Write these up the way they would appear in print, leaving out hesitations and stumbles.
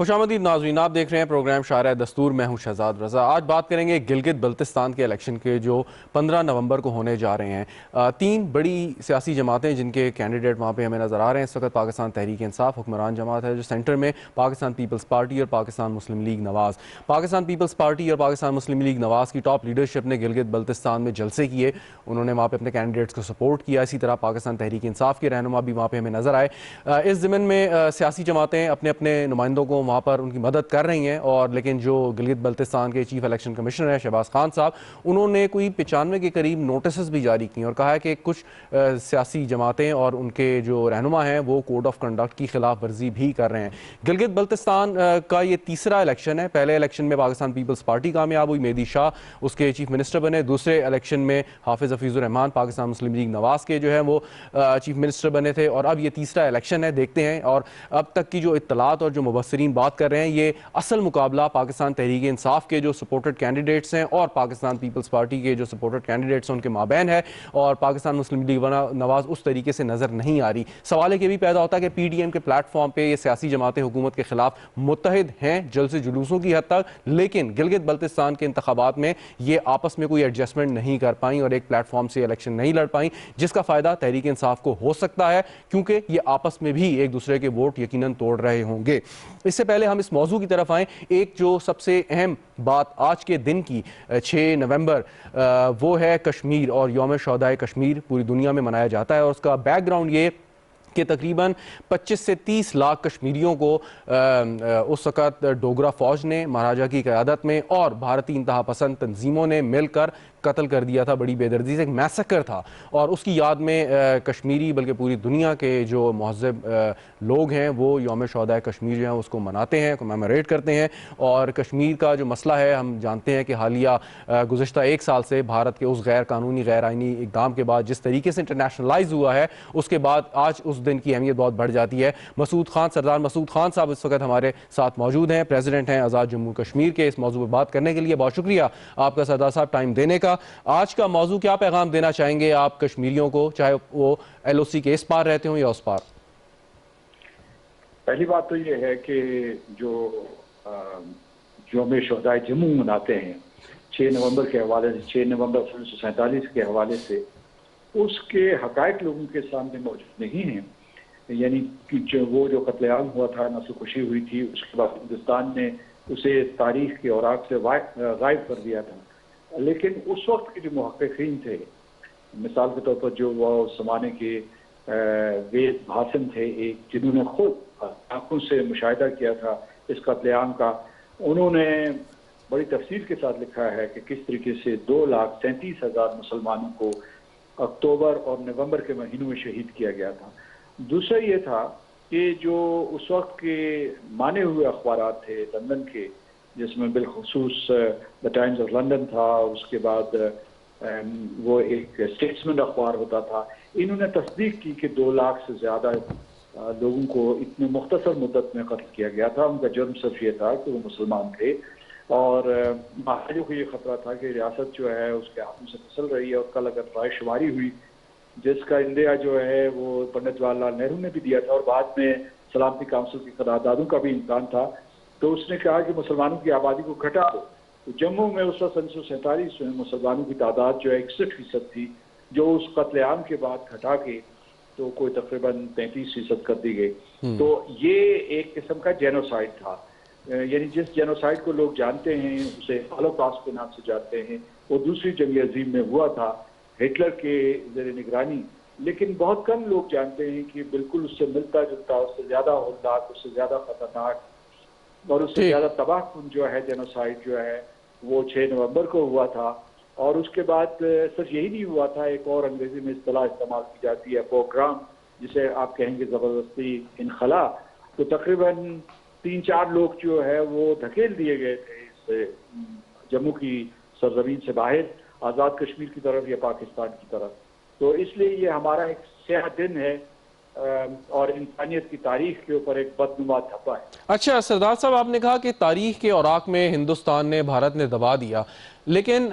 خوش آمدید ناظرین، آپ دیکھ رہے ہیں پروگرام شارع دستور۔ میں ہوں شہزاد رضا۔ آج بات کریں گے گلگت بلتستان کے الیکشن کے جو 15 نومبر کو ہونے جا رہے ہیں۔ تین بڑی سیاسی جماعتیں جن کے کینڈیڈیٹ وہاں پہ ہمیں نظر آ رہے ہیں اس وقت: پاکستان تحریک انصاف حکمران جماعت ہے جو سینٹر میں، پاکستان پیپلز پارٹی اور پاکستان مسلم لیگ نواز۔ پاکستان پیپلز پارٹی اور پاکستان مسلم لیگ نواز کی ٹاپ لیڈرشپ نے گلگت بلتستان میں جلسے کیے، انہوں نے وہاں پہ اپنے کینڈیڈیٹس کو سپورٹ کیا۔ اسی طرح پاکستان تحریک انصاف کے رہنما بھی وہاں پہ ہمیں نظر آئے۔ اس ضمن میں سیاسی جماعتیں اپنے اپنے نمائندوں کو وہاں پر ان کی مدد کر رہی ہیں، اور لیکن جو گلگت بلتستان کے چیف الیکشن کمشنر ہیں شہباز خان صاحب، انہوں نے کوئی 95 کے قریب نوٹسز بھی جاری کی اور کہا ہے کہ کچھ سیاسی جماعتیں اور ان کے جو رہنما ہیں وہ کوڈ آف کنڈکٹ کی خلاف ورزی بھی کر رہے ہیں۔ گلگت بلتستان کا یہ تیسرا الیکشن ہے۔ پہلے الیکشن میں پاکستان پیپلز پارٹی کامیاب ہوئی، مہدی شاہ اس کے چیف منسٹر بنے۔ دوسرے الیکشن میں حافظ حفیظ الرحمان پاکستان مسلم لیگ نواز کے جو ہے وہ چیف منسٹر بنے تھے، اور اب یہ تیسرا الیکشن ہے۔ دیکھتے ہیں، اور اب تک کی جو اطلاعات اور جو مبصرین بات کر رہے ہیں، یہ اصل مقابلہ پاکستان تحریک انصاف کے جو سپورٹڈ کینڈیڈیٹس ہیں اور پاکستان پیپلز پارٹی کے جو سپورٹڈ کینڈیڈیٹس ہیں ان کے مابین ہے، اور پاکستان مسلم لیگ نواز اس طریقے سے نظر نہیں آ رہی۔ سوال یہ بھی پیدا ہوتا ہے کہ پی ڈی ایم کے پلیٹ فارم پہ یہ سیاسی جماعتیں حکومت کے خلاف متحد ہیں جلسے جلوسوں کی حد تک، لیکن گلگت بلتستان کے انتخابات میں یہ آپس میں کوئی ایڈجسٹمنٹ نہیں کر پائیں اور ایک پلیٹ فارم سے الیکشن نہیں لڑ پائیں، جس کا فائدہ تحریک انصاف کو ہو سکتا ہے کیونکہ یہ آپس میں بھی ایک دوسرے کے ووٹ یقیناً توڑ رہے ہوں گے۔ اس سے پہلے ہم اس موضوع کی طرف آئیں، ایک جو سب سے اہم بات آج کے دن کی 6 نومبر وہ ہے کشمیر اور یوم شہدائے کشمیر پوری دنیا میں منایا جاتا ہے، اور اس کا بیک گراؤنڈ یہ کہ تقریباً 25 سے 30 لاکھ کشمیریوں کو اس وقت ڈوگرا فوج نے مہاراجہ کی قیادت میں اور بھارتی انتہا پسند تنظیموں نے مل کر قتل کر دیا تھا، بڑی بے دردی سے ایک میسیکر تھا، اور اس کی یاد میں کشمیری بلکہ پوری دنیا کے جو مہذب لوگ ہیں وہ یوم شہدائے کشمیر جو ہیں اس کو مناتے ہیں، کمیموریٹ کرتے ہیں۔ اور کشمیر کا جو مسئلہ ہے، ہم جانتے ہیں کہ حالیہ گزشتہ 1 سال سے بھارت کے اس غیر قانونی غیر آئینی اقدام کے بعد جس طریقے سے انٹرنیشنلائز ہوا ہے، اس کے بعد آج اس دن کی اہمیت بہت بڑھ جاتی ہے۔ مسعود خان، سردار مسعود خان صاحب اس وقت ہمارے ساتھ موجود ہیں، پریزیڈنٹ ہیں آزاد جموں کشمیر کے۔ اس موضوع پہ بات کرنے کے لیے بہت شکریہ آپ کا سردار صاحب ٹائم دینے کا۔ آج کا موضوع کیا پیغام دینا چاہیں گے آپ کشمیریوں کو، چاہے وہ ایل او سی کے اس پار رہتے ہوں یا اس پار؟ پہلی بات تو یہ ہے کہ جو یوم شہدائے جموں مناتے ہیں 6 نومبر کے حوالے سے، 6 نومبر 1947 کے حوالے سے، اس کے حقائق لوگوں کے سامنے موجود نہیں ہیں۔ یعنی کہ وہ جو قتل عام ہوا تھا، نسل کشی ہوئی تھی، اس کے بعد ہندوستان نے اسے تاریخ کے اوراق سے غائب کر دیا تھا، لیکن اس وقت کے جو محققین تھے، مثال کے طور پر جو وہ زمانے کے وید بھاسن تھے، ایک جنہوں نے خود آنکھوں سے مشاہدہ کیا تھا اس قتل عام کا، انہوں نے بڑی تفصیل کے ساتھ لکھا ہے کہ کس طریقے سے 2,37,000 مسلمانوں کو اکتوبر اور نومبر کے مہینوں میں شہید کیا گیا تھا۔ دوسرا یہ تھا کہ جو اس وقت کے مانے ہوئے اخبارات تھے لندن کے، جس میں بالخصوص دا ٹائمز آف لندن تھا، اس کے بعد وہ ایک اسٹیٹسمنٹ اخبار ہوتا تھا، انہوں نے تصدیق کی کہ 2 لاکھ سے زیادہ لوگوں کو اتنے مختصر مدت میں قتل کیا گیا تھا۔ ان کا جرم صرف یہ تھا کہ وہ مسلمان تھے، اور مہاراجوں کو یہ خطرہ تھا کہ ریاست جو ہے اس کے ہاتھوں سے پھسل رہی ہے، اور کل اگر رائے شماری ہوئی جس کا انڈیا جو ہے وہ پنڈت جواہر لال نہرو نے بھی دیا تھا، اور بعد میں سلامتی کونسل کی قراردادوں کا بھی امکان تھا، تو اس نے کہا کہ مسلمانوں کی آبادی کو گھٹا دو۔ تو جموں میں اس وقت 1947 میں مسلمانوں کی تعداد جو ہے 61% تھی، جو اس قتل عام کے بعد گھٹا کے تو کوئی تقریباً 33% کر دی گئی۔ تو یہ ایک قسم کا جینوسائیڈ تھا، یعنی جس جینوسائیڈ کو لوگ جانتے ہیں اسے ہولوکاسٹ کے نام سے جانتے ہیں، وہ دوسری جنگ عظیم میں ہوا تھا ہٹلر کے زیر نگرانی، لیکن بہت کم لوگ جانتے ہیں کہ بالکل اس سے ملتا جلتا، اس سے زیادہ ہولناک، اس سے زیادہ خطرناک اور اس سے زیادہ تباہ کن جو ہے جینوسائیڈ جو ہے وہ 6 نومبر کو ہوا تھا۔ اور اس کے بعد صرف یہی نہیں ہوا تھا، ایک اور انگریزی میں اصطلاح استعمال کی جاتی ہے پوگرام، جسے آپ کہیں گے زبردستی انخلا۔ تو تقریباً 3-4 لوگ جو ہے وہ دھکیل دیے گئے تھے اس جموں کی سرزمین سے باہر، آزاد کشمیر کی طرف یا پاکستان کی طرف۔ تو اس لیے یہ ہمارا ایک سیاہ دن ہے اور انسانیت کی تاریخ کے اوپر ایک بدنما دھبا ہے۔ اچھا سردار صاحب، آپ نے کہا کہ تاریخ کے اوراق میں ہندوستان نے، بھارت نے دبا دیا، لیکن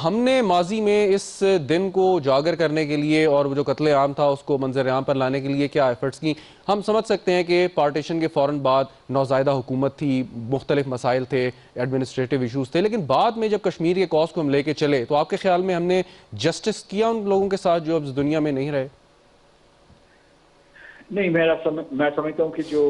ہم نے ماضی میں اس دن کو اجاگر کرنے کے لیے اور وہ جو قتل عام تھا اس کو منظر عام پر لانے کے لیے کیا ایفرٹس کی؟ ہم سمجھ سکتے ہیں کہ پارٹیشن کے فوراً بعد نوزائیدہ حکومت تھی، مختلف مسائل تھے، ایڈمنسٹریٹو ایشوز تھے، لیکن بعد میں جب کشمیر کے کاز کو ہم لے کے چلے تو آپ کے خیال میں ہم نے جسٹس کیا ان لوگوں کے ساتھ جو اب اس دنیا میں نہیں رہے؟ نہیں، میں سمجھتا ہوں کہ جو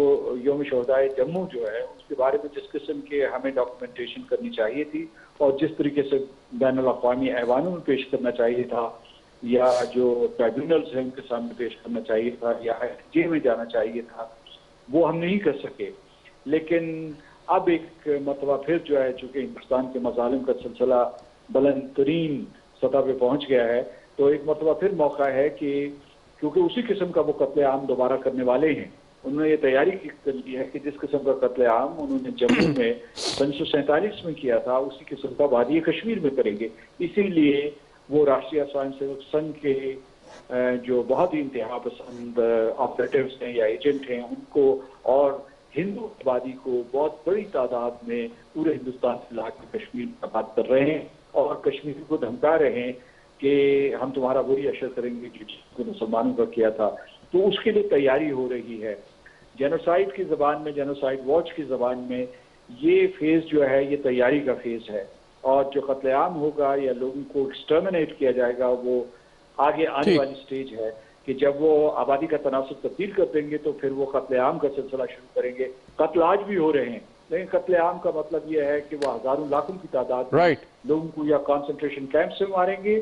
یوم شہدائے جموں جو ہے اس کے بارے میں جس قسم کے ہمیں ڈاکومنٹیشن کرنی چاہیے تھی اور جس طریقے سے بین الاقوامی ایوانوں میں پیش کرنا چاہیے تھا یا جو ٹرائبیونلز ہیں ان کے سامنے پیش کرنا چاہیے تھا یا جے میں جانا چاہیے تھا، وہ ہم نہیں کر سکے۔ لیکن اب ایک مرتبہ پھر جو ہے چونکہ ہندوستان کے مظالم کا سلسلہ بلند ترین سطح پہ پہنچ گیا ہے، تو ایک مرتبہ پھر موقع ہے کہ کیونکہ اسی قسم کا وہ قتل عام دوبارہ کرنے والے ہیں، انہوں نے یہ تیاری کر لی ہے کہ جس قسم کا قتل عام انہوں نے جموں میں 1947 میں کیا تھا اسی قسم کا وادی کشمیر میں کریں گے۔ اسی لیے وہ راشٹریہ سوائم سیوک سنگھ کے جو بہت ہی انتہا پسند آپریٹیوز ہیں یا ایجنٹ ہیں ان کو اور ہندو آبادی کو بہت بڑی تعداد میں پورے ہندوستان سے لا کے کشمیر میں بات کر رہے ہیں اور کشمیر کو دھمکا رہے ہیں کہ ہم تمہارا وہی اشر کریں گے جو مسلمانوں کا کیا تھا۔ تو اس کے لیے تیاری ہو رہی ہے۔ جینوسائیڈ کی زبان میں، جینوسائیڈ واچ کی زبان میں یہ فیز جو ہے یہ تیاری کا فیز ہے، اور جو قتل عام ہوگا یا لوگوں کو ایکسٹرمنیٹ کیا جائے گا وہ آگے آنے والی سٹیج ہے کہ جب وہ آبادی کا تناسب تبدیل کر دیں گے تو پھر وہ قتل عام کا سلسلہ شروع کریں گے۔ قتل آج بھی ہو رہے ہیں لیکن قتل عام کا مطلب یہ ہے کہ وہ ہزاروں لاکھوں کی تعداد میں لوگوں کو یا کانسنٹریشن کیمپ سے ماریں گے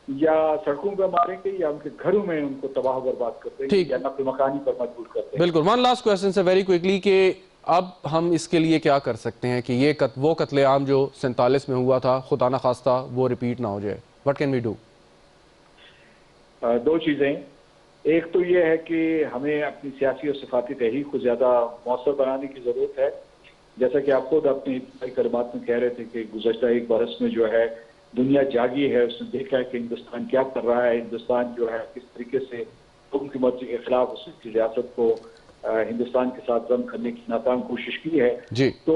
یا سڑکوں پہ ماریں گے یا ان کے گھروں میں ان کو تباہ و برباد کر دیں گے یا نقل مکانی پر مجبور کر دیں گے۔ بالکل۔ ون لاسٹ کویسچن سے ویری کوئکلی کہ اب ہم اس کے لیے کیا کر سکتے ہیں کہ یہ وہ قتل عام جو 47 میں ہوا تھا خدا نخواستہ وہ ریپیٹ نہ ہو جائے؟ What can we do? دو چیزیں، ایک تو یہ ہے کہ ہمیں اپنی سیاسی اور صفاتی تحریک کو زیادہ مؤثر بنانے کی ضرورت ہے۔ جیسا کہ آپ خود اپنی کلمات میں کہہ رہے تھے کہ گزشتہ ایک برس میں جو ہے دنیا جاگی ہے، اس نے دیکھا ہے کہ ہندوستان کیا کر رہا ہے، ہندوستان جو ہے کس طریقے سے حکم کی مرضی کے خلاف اس کی ریاست کو ہندوستان کے ساتھ ضم کرنے کی ناکام کوشش کی ہے۔ تو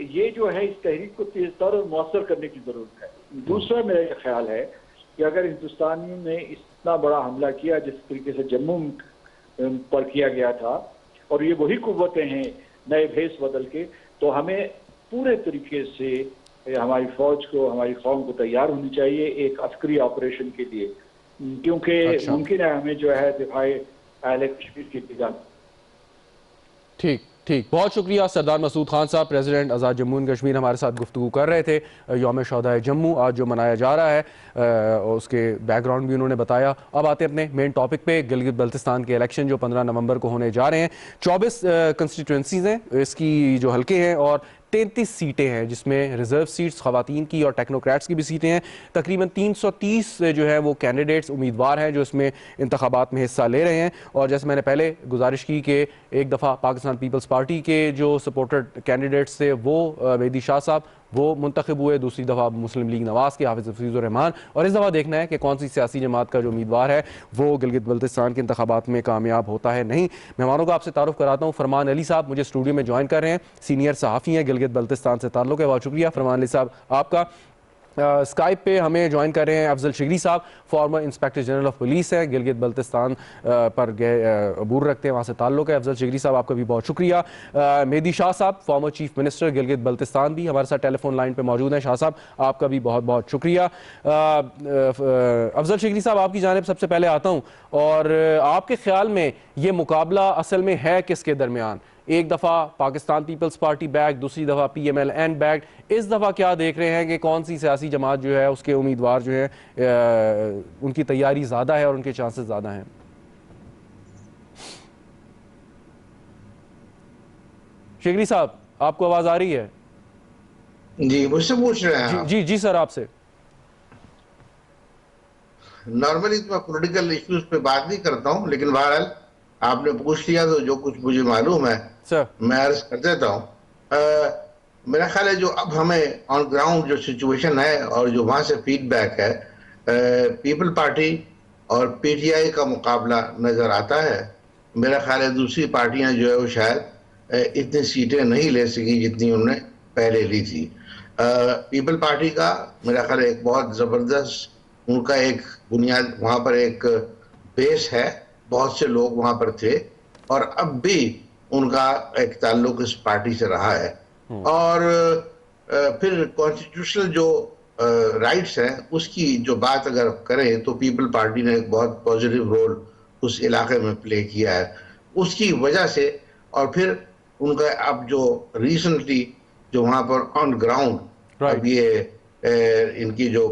یہ جو ہے اس تحریک کو تیز تر اور مؤثر کرنے کی ضرورت ہے۔ دوسرا میرا یہ خیال ہے کہ اگر ہندوستانیوں نے اتنا بڑا حملہ کیا جس طریقے سے جموں پر کیا گیا تھا اور یہ وہی قوتیں ہیں نئے بھیس بدل کے، تو ہمیں پورے طریقے سے ہماری فوج کو، ہماری قوم کو تیار ہونی چاہیے ایک عسکری آپریشن کے لیے، کیونکہ ممکن ہے ہمیں جو ہے دفاع اہل کشمیر کی انتظام۔ ٹھیک ٹھیک، بہت شکریہ سردار مسعود خان صاحب، president Azad Jammu and Kashmir, ہمارے ساتھ گفتگو کر رہے تھے۔ یوم شہدائے جموں آج جو منایا جا رہا ہے اس کے بیک گراؤنڈ بھی انہوں نے بتایا۔ اب آتے ہیں اپنے مین ٹاپک پہ، گلگت بلتستان کے الیکشن جو 15 نومبر کو ہونے جا رہے ہیں۔ 24 کنسٹیٹوئنسیز ہیں اس کی جو حلقے ہیں اور 33 سیٹیں ہیں جس میں ریزرو سیٹس خواتین کی اور ٹیکنوکریٹس کی بھی سیٹیں ہیں۔ تقریباً 330 جو ہے وہ کینڈیڈیٹس امیدوار ہیں جو اس میں انتخابات میں حصہ لے رہے ہیں، اور جیسے میں نے پہلے گزارش کی کہ ایک دفعہ پاکستان پیپلز پارٹی کے جو سپورٹڈ کینڈیڈیٹس تھے وہ مہدی شاہ صاحب وہ منتخب ہوئے، دوسری دفعہ مسلم لیگ نواز کے حافظ حفیظ الرحمان، اور اس دفعہ دیکھنا ہے کہ کون سی سیاسی جماعت کا جو امیدوار ہے وہ گلگت بلتستان کے انتخابات میں کامیاب ہوتا ہے نہیں۔ مہمانوں کا آپ سے تعارف کراتا ہوں۔ فرمان علی صاحب مجھے اسٹوڈیو میں جوائن کر رہے ہیں، سینئر صحافی ہیں، گلگت بلتستان سے تعلق ہے۔ بہت شکریہ فرمان علی صاحب آپ کا۔ اسکائپ پہ ہمیں جوائن کر رہے ہیں Afzal Shigri sahib, former inspector general of police ہیں، گلگت بلتستان پر عبور رکھتے ہیں، وہاں سے تعلق ہے۔ افضل شگری صاحب آپ کا بھی بہت شکریہ۔ مہدی شاہ صاحب farmer chief minister Gilgit Baltistan بھی ہمارے ساتھ ٹیلی فون لائن پہ موجود ہیں۔ شاہ صاحب آپ کا بھی بہت بہت شکریہ۔ افضل شگری صاحب آپ کی جانب سب سے پہلے آتا ہوں، اور آپ کے خیال میں یہ مقابلہ اصل میں ہے کس کے درمیان؟ ایک دفعہ پاکستان پیپلز پارٹی بیک، دوسری دفعہ P M L N back, اس دفعہ کیا دیکھ رہے ہیں کہ کون سی سیاسی جماعت جو ہے اس کے امیدوار جو ہے ان کی تیاری زیادہ ہے اور ان کے چانسز زیادہ ہیں؟ شگری صاحب آپ کو آواز آ رہی ہے؟ جی مجھ سے پوچھ رہے ہیں؟ جی جی سر آپ سے۔ نارملی تو میں پولیٹیکل ایشوز پہ بات نہیں کرتا ہوں، لیکن بہرحال آپ نے پوچھ لیا تو جو کچھ مجھے معلوم ہے میں عرض کر دیتا ہوں۔ میرا خیال ہے جو اب ہمیں آن گراؤنڈ جو سچویشن ہے اور جو وہاں سے فیڈ بیک ہے، پیپل پارٹی اور پی ٹی آئی کا مقابلہ نظر آتا ہے، میرا خیال ہے دوسری پارٹیاں جو ہے وہ شاید اتنی سیٹیں نہیں لے سکی جتنی انہوں نے پہلے لی تھی. پیپل پارٹی کا میرا خیال ہے ایک بہت زبردست ان کا ایک بنیاد وہاں پر ایک بیس ہے, بہت سے لوگ وہاں پر تھے اور اب بھی ان کا ایک تعلق اس پارٹی سے رہا ہے. اور پھر کانسٹیٹیوشنل جو رائٹس ہیں اس کی جو بات اگر کریں تو پیپل پارٹی نے ایک بہت پازیٹیو رول اس علاقے میں پلے کیا ہے اس کی وجہ سے. اور پھر ان کا اب جو ریسنٹلی جو وہاں پر آن گراؤنڈ اب یہ ان کی جو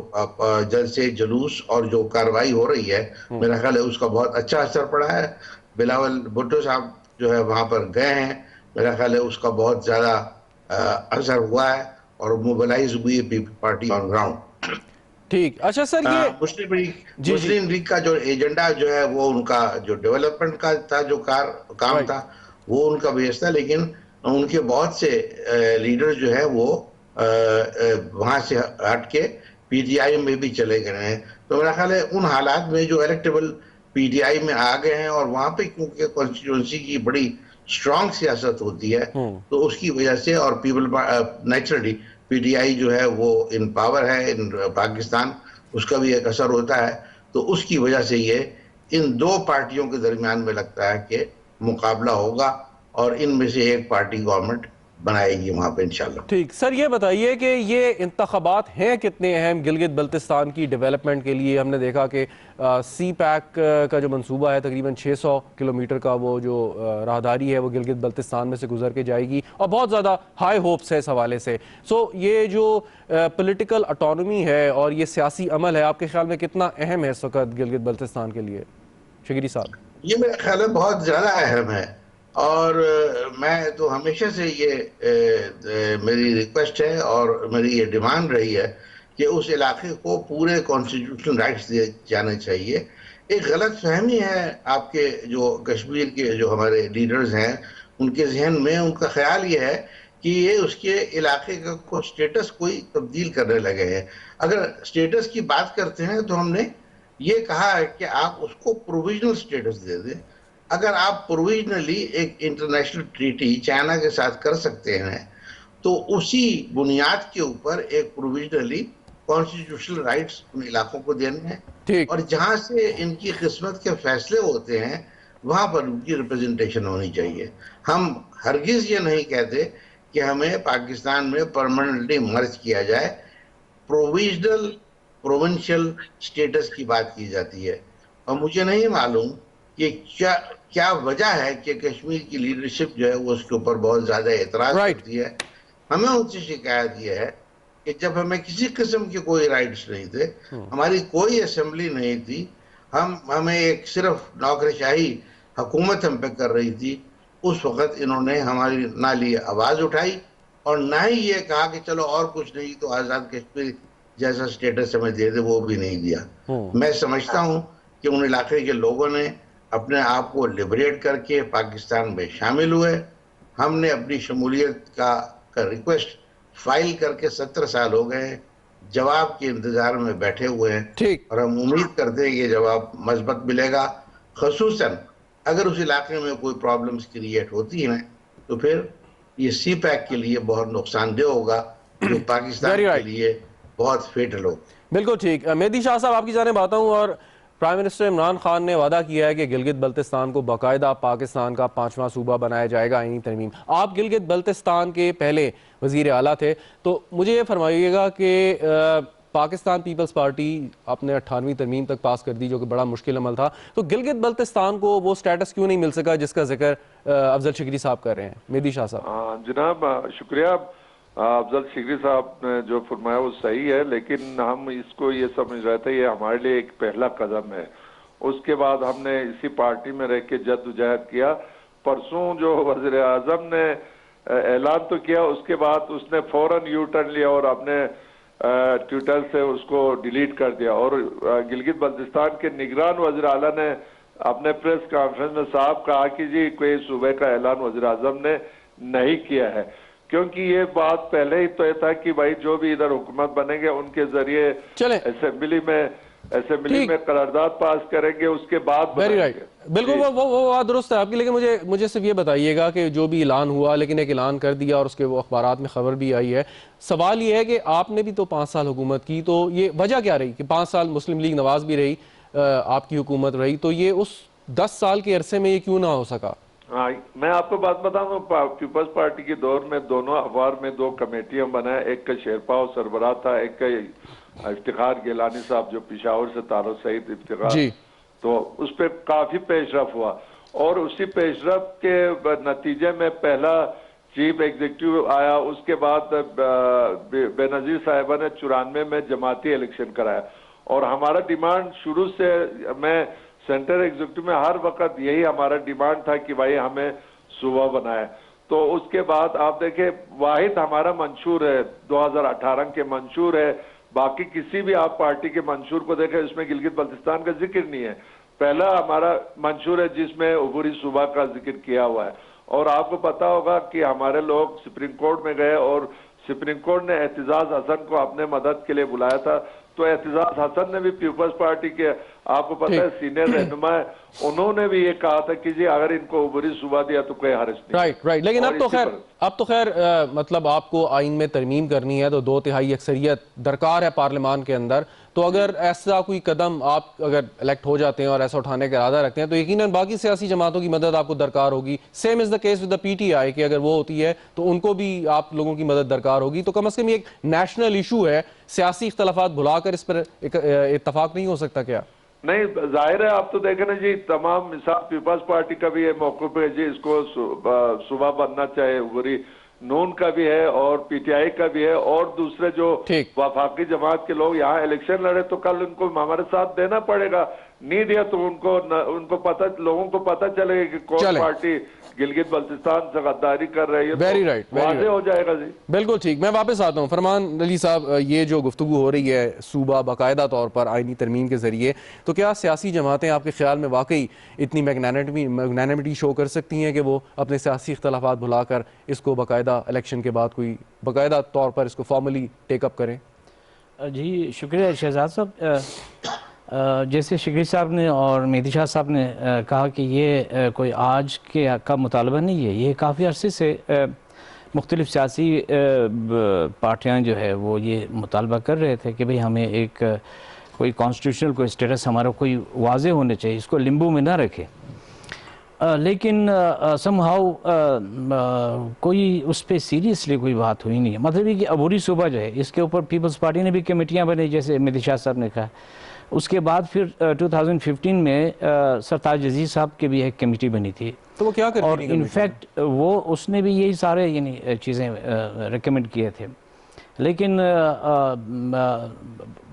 جلسے جلوس اور جو کاروائی ہو رہی ہے میرا خیال ہے اس کا بہت اچھا اثر پڑا ہے. بلاول بھٹو صاحب جو ہے وہاں پر گئے ہیں, میرا خیال ہے اس کا بہت زیادہ اثر ہوا ہے اور موبلائز ہوئی ہے پیپل پارٹی آن گراؤنڈ. ٹھیک, اچھا سر یہ مسلم لیگ کا جو ایجنڈا جو ہے وہ ان کا جو ڈیولپمنٹ کا تھا جو کام تھا وہ ان کا بیس تھا, لیکن ان کے بہت سے لیڈر جو ہے وہ وہاں سے ہٹ کے پی ٹی آئی میں بھی چلے گئے ہیں. تو میرا خیال ہے ان حالات میں جو الیکٹیبل پی ٹی آئی میں آ گئے ہیں اور وہاں پہ کیونکہ کانسٹیٹیوئنسی کی بڑی اسٹرانگ سیاست ہوتی ہے تو اس کی وجہ سے اور نیچرلی پی ٹی آئی جو ہے وہ ان پاور ہے ان پاکستان, اس کا بھی ایک اثر ہوتا ہے. تو اس کی وجہ سے یہ ان دو پارٹیوں کے درمیان میں لگتا ہے کہ مقابلہ ہوگا اور ان میں سے ایک پارٹی گورنمنٹ بنائے گی وہاں پہ انشاءاللہ. ٹھیک, سر یہ بتائیے کہ یہ انتخابات ہیں کتنے اہم گلگت بلتستان کی ڈیولپمنٹ کے لیے؟ ہم نے دیکھا کہ سی پیک کا جو منصوبہ ہے تقریباً 600 کلومیٹر کا وہ جو راہداری ہے وہ گلگت بلتستان میں سے گزر کے جائے گی اور بہت زیادہ ہائی ہوپس ہے اس حوالے سے. سو یہ جو پولیٹیکل اٹانومی ہے اور یہ سیاسی عمل ہے آپ کے خیال میں کتنا اہم ہے اس وقت گلگت بلتستان کے لیے شگری صاحب؟ یہ میرا خیال ہے بہت زیادہ اہم ہے اور میں تو ہمیشہ سے یہ میری ریکویسٹ ہے اور میری یہ ڈیمانڈ رہی ہے کہ اس علاقے کو پورے کانسٹیٹیوشنل رائٹس دیے جانے چاہیے. ایک غلط فہمی ہے آپ کے جو کشمیر کے جو ہمارے لیڈرز ہیں ان کے ذہن میں, ان کا خیال یہ ہے کہ یہ اس کے علاقے کا سٹیٹس کوئی تبدیل کرنے لگے ہیں. اگر سٹیٹس کی بات کرتے ہیں تو ہم نے یہ کہا ہے کہ آپ اس کو پروویژنل سٹیٹس دے دیں. اگر آپ پروویژنلی ایک انٹرنیشنل ٹریٹی چائنا کے ساتھ کر سکتے ہیں تو اسی بنیاد کے اوپر ایک پروویژنلی کانسٹیٹیوشنل رائٹس ان علاقوں کو دینے ہیں اور جہاں سے ان کی قسمت کے فیصلے ہوتے ہیں وہاں پر ان کی ریپرزنٹیشن ہونی چاہیے. ہم ہرگز یہ نہیں کہتے کہ ہمیں پاکستان میں پرماننٹلی مرج کیا جائے, پروویژنل پروونشل سٹیٹس کی بات کی جاتی ہے. اور مجھے نہیں معلوم کہ کیا وجہ ہے کہ کشمیر کی لیڈرشپ جو ہے وہ اس کے اوپر بہت زیادہ اعتراض کرتی ہے. ہمیں ان سے شکایت یہ ہے کہ جب ہمیں کسی قسم کے کوئی رائٹس نہیں تھے, ہماری کوئی اسمبلی نہیں تھی, ہمیں ایک صرف نوکرشاہی حکومت ہم پہ کر رہی تھی, اس وقت انہوں نے ہماری نہ لیے آواز اٹھائی اور نہ ہی یہ کہا کہ چلو اور کچھ نہیں تو آزاد کشمیر جیسا سٹیٹس ہمیں دے دے, وہ بھی نہیں دیا. میں سمجھتا ہوں کہ ان علاقے کے لوگوں نے اپنے آپ کو لبریٹ کر کے پاکستان میں شامل ہوئے. ہم نے اپنی شمولیت کا ریکویسٹ فائل کر کے 70 سال ہو گئے ہیں, جواب کے انتظار میں بیٹھے ہوئے ہیں اور ہم امید کرتے ہیں کہ جواب مثبت ملے گا. خصوصاً اگر اس علاقے میں کوئی پرابلمز کریٹ ہوتی ہیں تو پھر یہ سی پیک کے لیے بہت نقصان دہ ہوگا جو پاکستان کے لیے بہت فیٹل ہو. بالکل ٹھیک. مہدی شاہ صاحب آپ کی جانب آتا ہوں. اور پرائم منسٹر عمران خان نے وعدہ کیا ہے کہ گلگت بلتستان کو باقاعدہ پاکستان کا 5واں صوبہ بنایا جائے گا آئینی ترمیم. آپ گلگت بلتستان کے پہلے وزیر اعلیٰ تھے, تو مجھے یہ فرمائیے گا کہ پاکستان پیپلز پارٹی آپ نے 98ویں ترمیم تک پاس کر دی جو کہ بڑا مشکل عمل تھا, تو گلگت بلتستان کو وہ سٹیٹس کیوں نہیں مل سکا جس کا ذکر افضل شگری صاحب کر رہے ہیں؟ مہدی شاہ صاحب. جناب شکریہ. افضل شگری صاحب نے جو فرمایا وہ صحیح ہے, لیکن ہم اس کو یہ سمجھ رہے تھے یہ ہمارے لیے ایک پہلا قدم ہے. اس کے بعد ہم نے اسی پارٹی میں رہ کے جد و جہد کیا. پرسوں جو وزیر اعظم نے اعلان تو کیا, اس کے بعد اس نے فوراً یو ٹرن لیا اور اپنے ٹویٹر سے اس کو ڈیلیٹ کر دیا. اور گلگت بلتستان کے نگران وزیر اعلیٰ نے اپنے پریس کانفرنس میں صاحب کہا کہ جی کوئی صوبے کا اعلان وزیر اعظم نے نہیں کیا ہے, کیونکہ یہ بات پہلے ہی تو یہ تھا کہ بھائی جو بھی ادھر حکومت بنے گے ان کے ذریعے اسمبلی میں اسمبلی میں قرارداد پاس کریں گے، اس کے بعد ویری رائٹ، بالکل وہ بات درست ہے آپ کی، لیکن مجھے صرف یہ بتائیے گا کہ جو بھی اعلان ہوا، لیکن ایک اعلان کر دیا اور اس کے وہ اخبارات میں خبر بھی آئی ہے، سوال یہ ہے کہ آپ نے بھی تو 5 سال حکومت کی، تو یہ وجہ کیا رہی کہ 5 سال مسلم لیگ نواز بھی رہی، آپ کی حکومت رہی، تو یہ اس 10 سال کے عرصے میں یہ کیوں نہ ہو سکا؟ ہاں، میں آپ کو بات بتاؤں، پیپلز پارٹی کے دور میں دونوں اخبار میں 2 کمیٹیاں بنائیں، ایک کا شیرپا سربراہ تھا، ایک کا افتخار گیلانی صاحب جو پشاور سے تعلق سعید افتخار، تو اس پہ کافی پیش رفت ہوا، اور اسی پیش رفت کے نتیجے میں پہلا چیف ایگزیکٹو آیا، اس کے بعد بے نظیر صاحبہ نے 94 میں جماعتی الیکشن کرایا، اور ہمارا ڈیمانڈ شروع سے، میں سینٹر ایگزیکٹو میں ہر وقت یہی ہمارا ڈیمانڈ تھا کہ بھائی ہمیں صوبہ بنائے، تو اس کے بعد آپ دیکھیں واحد ہمارا منشور ہے 2018 کے منشور ہے، باقی کسی بھی آپ پارٹی کے منشور کو دیکھیں اس میں گلگت بلتستان کا ذکر نہیں ہے، پہلا ہمارا منشور ہے جس میں عبوری صوبہ کا ذکر کیا ہوا ہے، اور آپ کو پتا ہوگا کہ ہمارے لوگ سپریم کورٹ میں گئے اور سپریم کورٹ نے اعتزاز حسن کو اپنے مدد کے لیے بلایا تھا، تو اعتزاز حسن نے بھی پیپلز پارٹی کے، آپ کو پتہ ہے سینئر رہنما ہے، انہوں نے بھی یہ کہا تھا کہ جی اگر ان کو عبوری صوبہ دیا تو کوئی حرج نہیں۔ رائٹ، لیکن اب تو خیر مطلب آپ کو آئین میں ترمیم کرنی ہے تو 2/3 اکثریت درکار ہے پارلیمان کے اندر، تو اگر ایسا کوئی قدم آپ اگر الیکٹ ہو جاتے ہیں اور ایسا اٹھانے کا ارادہ رکھتے ہیں تو یقیناً باقی سیاسی جماعتوں کی مدد آپ کو درکار ہوگی، same is the case with the P T I کہ اگر وہ ہوتی ہے تو ان کو بھی آپ لوگوں کی مدد درکار ہوگی، تو کم از کم یہ ایک نیشنل ایشو ہے، سیاسی اختلافات بھلا کر اس پر اتفاق نہیں ہو سکتا کیا؟ نہیں، ظاہر ہے، آپ تو دیکھیں نا جی، تمام مثال پیپلز پارٹی کا بھی یہ موقف ہے جی، اس کو صوبہ بننا چاہے، عبوری نون کا بھی ہے اور پی ٹی آئی کا بھی ہے، اور دوسرے جو وفاقی جماعت کے لوگ یہاں الیکشن لڑے تو کل ان کو ہمارے ساتھ دینا پڑے گا، نہیں دیا تو ان کو پتہ، لوگوں کو پتہ چلے گا کہ کون پارٹی گلگت بلتستان سے غداری کر رہی ہے، تو واضح ہو جائے گا جی۔ بالکل ٹھیک، میں واپس آتا ہوں فرمان علی صاحب، یہ جو گفتگو ہو رہی ہے صوبہ باقاعدہ طور پر آئینی ترمیم کے ذریعے، تو کیا سیاسی جماعتیں آپ کے خیال میں واقعی اتنی میگنانمٹی شو کر سکتی ہیں کہ وہ اپنے سیاسی اختلافات بھلا کر اس کو باقاعدہ الیکشن کے بعد کوئی باقاعدہ طور پر اس کو فارملی ٹیک اپ کریں؟ جی شکریہ شہزاد صاحب، جیسے شکری صاحب نے اور مہدی شاہ صاحب نے کہا کہ یہ کوئی آج کا مطالبہ نہیں ہے، یہ کافی عرصے سے مختلف سیاسی پارٹیاں جو ہے وہ یہ مطالبہ کر رہے تھے کہ بھئی ہمیں ایک کوئی کانسٹیٹیوشنل کوئی سٹیٹس ہمارا کوئی واضح ہونے چاہیے، اس کو لمبو میں نہ رکھے، لیکن سم ہاؤ کوئی اس پہ سیریسلی کوئی بات ہوئی نہیں ہے، مطلب یہ کہ عبوری صوبہ جو ہے اس کے اوپر پیپلز پارٹی نے بھی کمیٹیاں بنائی جیسے مہدی شاہ صاحب نے کہا، اس کے بعد پھر 2015 میں سرتاج عزیز صاحب کی بھی ایک کمیٹی بنی تھی، تو وہ کیا کرتی اور انفیکٹ اس نے بھی یہی سارے یعنی چیزیں ریکمنڈ کیے تھے، لیکن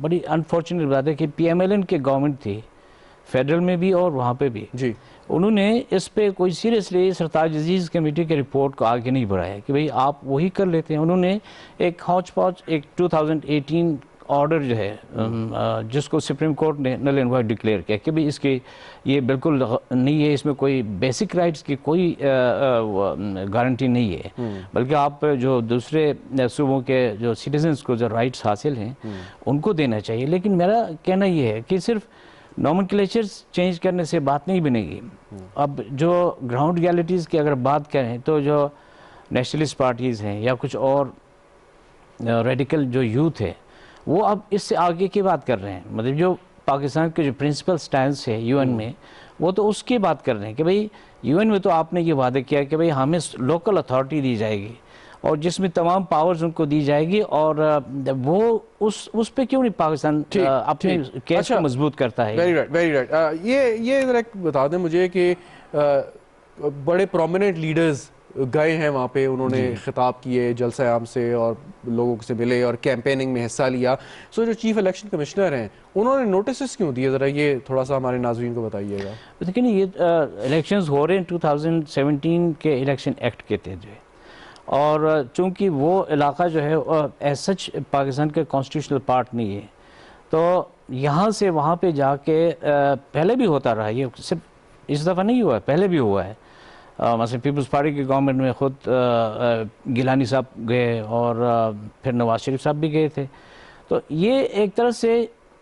بڑی انفارچونیٹ بات ہے کہ پی ایم ایل این کی گورنمنٹ تھی فیڈرل میں بھی اور وہاں پہ بھی، انہوں نے اس پہ کوئی سیریسلی سرتاج عزیز کمیٹی کے رپورٹ کو آگے نہیں بڑھایا کہ بھئی آپ وہی کر لیتے ہیں، انہوں نے ایک ہاچ پاچ ایک 2018 آرڈر جو ہے جس کو سپریم کورٹ نے نل اینڈ وائڈ ڈکلیئر کیا کہ بھئی اس کی یہ بالکل نہیں ہے، اس میں کوئی بیسک رائٹس کی کوئی گارنٹی نہیں ہے، بلکہ آپ جو دوسرے صوبوں کے جو سٹیزنز کو جو رائٹس حاصل ہیں ان کو دینا چاہیے، لیکن میرا کہنا یہ ہے کہ صرف نومنکلیچرز چینج کرنے سے بات نہیں بنے گی، اب جو گراؤنڈ ریالٹیز کی اگر بات کریں تو جو نیشنلسٹ پارٹیز ہیں یا کچھ اور ریڈیکل جو یوتھ ہے وہ اب اس سے آگے کی بات کر رہے ہیں، مطلب جو پاکستان کے جو پرنسپل سٹینس ہے یو این میں وہ تو اس کی بات کر رہے ہیں کہ بھئی یو این میں تو آپ نے یہ وعدہ کیا کہ بھئی ہمیں لوکل اتھارٹی دی جائے گی اور جس میں تمام پاورز ان کو دی جائے گی، اور وہ اس پہ کیوں نہیں پاکستان اپنے کیس کو مضبوط کرتا ہے؟ ویری رائٹ، یہ ذرا بتا دیں مجھے کہ بڑے پرومیننٹ لیڈرز گئے ہیں وہاں پہ، انہوں نے خطاب کیے جلسہ عام سے اور لوگوں سے ملے اور کیمپیننگ میں حصہ لیا، سو جو چیف الیکشن کمشنر ہیں انہوں نے نوٹسز کیوں دیے، ذرا یہ تھوڑا سا ہمارے ناظرین کو بتائیے گا۔ لیکن یہ الیکشنز ہو رہے ہیں 2017 کے الیکشن ایکٹ کے تحت جو ہے، اور چونکہ وہ علاقہ جو ہے ایز سچ پاکستان کے کانسٹیٹیوشنل پارٹ نہیں ہے، تو یہاں سے وہاں پہ جا کے پہلے بھی ہوتا رہا، یہ صرف اس دفعہ نہیں ہوا ہے، پہلے بھی ہوا ہے، مثلا پیپلز پارٹی کی گورنمنٹ میں خود گیلانی صاحب گئے اور پھر نواز شریف صاحب بھی گئے تھے، تو یہ ایک طرح سے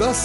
10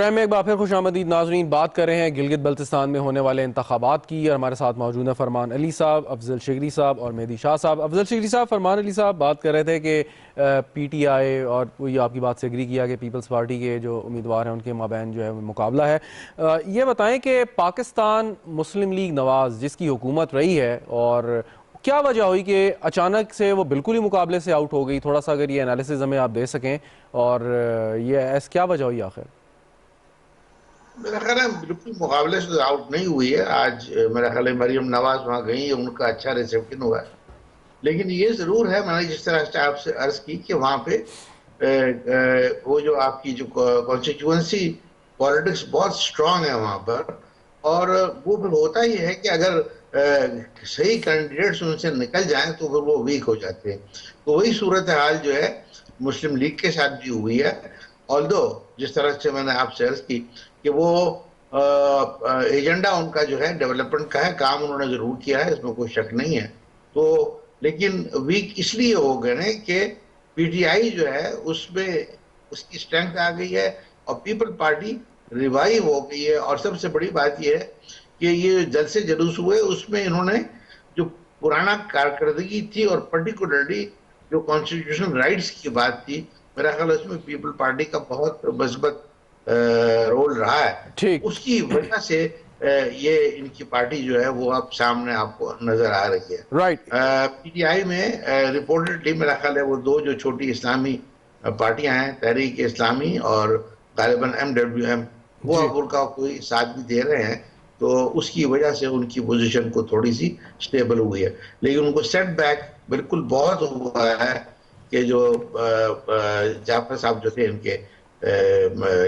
پروگرام میں ایک بار پھر خوش آمدید ناظرین. بات کر رہے ہیں گلگت بلتستان میں ہونے والے انتخابات کی اور ہمارے ساتھ موجود ہیں فرمان علی صاحب, افضل شگری صاحب اور مہدی شاہ صاحب. افضل شگری صاحب, فرمان علی صاحب بات کر رہے تھے کہ پی ٹی آئی اور وہی آپ کی بات سے ایگری کیا کہ پیپلز پارٹی کے جو امیدوار ہیں ان کے مابین جو ہے مقابلہ ہے. یہ بتائیں کہ پاکستان مسلم لیگ نواز جس کی حکومت رہی ہے, اور کیا وجہ ہوئی کہ اچانک سے وہ بالکل ہی مقابلے سے آؤٹ ہو گئی؟ تھوڑا سا اگر یہ انالیسز ہمیں آپ دے سکیں, اور یہ کیا وجہ ہوئی آخر؟ میرا خیال ہے بالکل مقابلے سے آؤٹ نہیں ہوئی ہے. آج میرا خیال ہے مریم نواز وہاں گئی ہے, ان کا اچھا ریسیپشن ہوا ہے. لیکن یہ ضرور ہے, میں نے جس طرح سے آپ سے عرض کی کہ وہاں پہ وہ جو آپ کی جو کانسٹیچوئنسی پالیٹکس بہت سٹرونگ ہے وہاں پر, اور وہ پھر ہوتا یہ ہے کہ اگر صحیح کینڈیڈیٹس ان سے نکل جائیں تو پھر وہ ویک ہو جاتے ہیں. تو وہی صورتحال جو ہے مسلم لیگ کے ساتھ بھی ہوئی ہے. آلدو جس طرح سے میں نے آپ سے عرض کی کہ وہ ایجنڈا ان کا جو ہے ڈیولپمنٹ کا ہے, کام انہوں نے ضرور کیا ہے, اس میں کوئی شک نہیں ہے. تو لیکن ویک اس لیے ہو گئے نا کہ پی ٹی آئی جو ہے اس میں اس کی اسٹرینتھ آ گئی ہے اور پیپل پارٹی ریوائیو ہو گئی ہے. اور سب سے بڑی بات یہ ہے کہ یہ جلسے جلوس ہوئے اس میں انہوں نے جو پرانا کارکردگی تھی اور پرٹیکولرلی جو کانسٹیٹیوشن رائٹس کی بات تھی, میرا خیال اس میں پیپل پارٹی کا بہت مثبت رول رہا ہے. اس کی وجہ سے یہ ان کی پارٹی جو ہے وہ اب سامنے آپ کو نظر آ رہی ہے. پی ٹی آئی میں رپورٹڈلی میرا خیال ہے وہ دو جو چھوٹی اسلامی پارٹیاں ہیں, تحریک اسلامی اور غالباً ایم ڈبلیو ایم, وہ اب ان کا کوئی ساتھ بھی دے رہے ہیں. تو اس کی وجہ سے ان کی پوزیشن کو تھوڑی سی سٹیبل ہوئی ہے. لیکن ان کو سیٹ بیک بالکل بہت ہوا ہے کہ جو جعفر صاحب جو تھے ان کے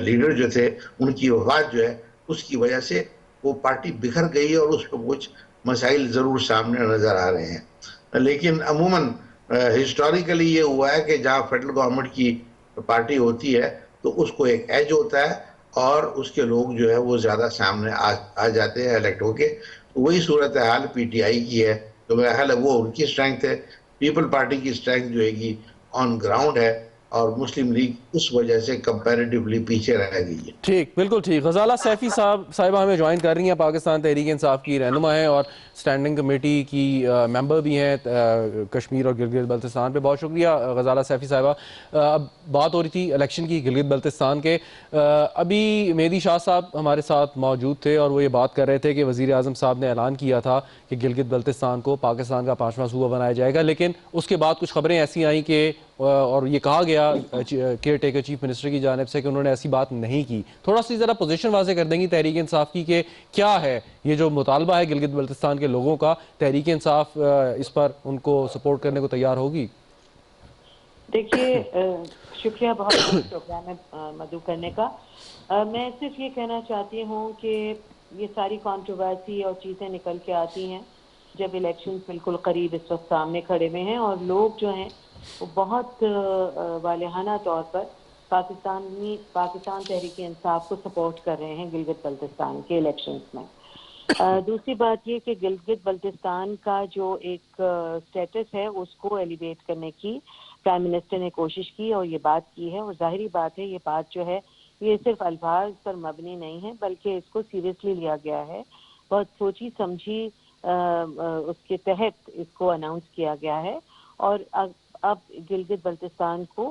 لیڈر جو تھے, ان کی وفات جو ہے اس کی وجہ سے وہ پارٹی بکھر گئی اور اس پہ کچھ مسائل ضرور سامنے نظر آ رہے ہیں. لیکن عموماً ہسٹوریکلی یہ ہوا ہے کہ جہاں فیڈرل گورنمنٹ کی پارٹی ہوتی ہے تو اس کو ایک ایج ہوتا ہے اور اس کے لوگ جو ہے وہ زیادہ سامنے آ جاتے ہیں الیکٹ ہو کے. وہی صورتحال پی ٹی آئی کی ہے. تو میرا خیال ہے وہ ان کی اسٹرینتھ ہے. پیپل پارٹی کی اسٹرینتھ جو ہے گی آن گراؤنڈ ہے, اور مسلم لیگ اس وجہ سے کمپیریٹیولی پیچھے رہ گئی ہے. ٹھیک, بالکل ٹھیک. غزالہ سیفی صاحبہ ہمیں جوائن کر رہی ہیں, پاکستان تحریک انصاف کی رہنما ہیں اور اسٹینڈنگ کمیٹی کی ممبر بھی ہیں کشمیر اور گلگت بلتستان پہ. بہت شکریہ غزالہ سیفی صاحبہ. اب بات ہو رہی تھی الیکشن کی گلگت بلتستان کے. ابھی مہدی شاہ صاحب ہمارے ساتھ موجود تھے اور وہ یہ بات کر رہے تھے کہ وزیر اعظم صاحب نے اعلان کیا تھا کہ گلگت بلتستان کو پاکستان کا 5واں صوبہ بنایا جائے گا, لیکن اس کے بعد کچھ خبریں ایسی آئیں کہ اور یہ کہا گیا کیئر ٹیکر چیف منسٹر کی جانب سے کہ انہوں نے ایسی بات نہیں کی. تھوڑا سی ذرا پوزیشن واضح کر دیں گی تحریک انصاف کی کہ کیا ہے یہ جو مطالبہ ہے گلگت بلتستان کے لوگوں کا, تحریک انصاف اس پر ان کو سپورٹ کرنے کو تیار ہوگی؟ دیکھیے, شکریہ بہت پروگرام میں مدعو کرنے کا. میں صرف یہ کہنا چاہتی ہوں کہ یہ ساری کانٹروورسی اور چیزیں نکل کے آتی ہیں جب الیکشن بالکل قریب اس وقت سامنے کھڑے ہوئے ہیں, اور لوگ جو ہیں وہ بہت والہانہ طور پر پاکستان تحریک انصاف کو سپورٹ کر رہے ہیں گلگت بلتستان کے الیکشنز میں. دوسری بات یہ کہ گلگت بلتستان کا جو ایک سٹیٹس ہے اس کو ایلیویٹ کرنے کی پرائم منسٹر نے کوشش کی اور یہ بات کی ہے, اور ظاہری بات ہے یہ بات جو ہے یہ صرف الفاظ پر مبنی نہیں ہے بلکہ اس کو سیریسلی لیا گیا ہے, بہت سوچی سمجھی اس کے تحت اس کو اناؤنس کیا گیا ہے. اور اب گلگت بلتستان کو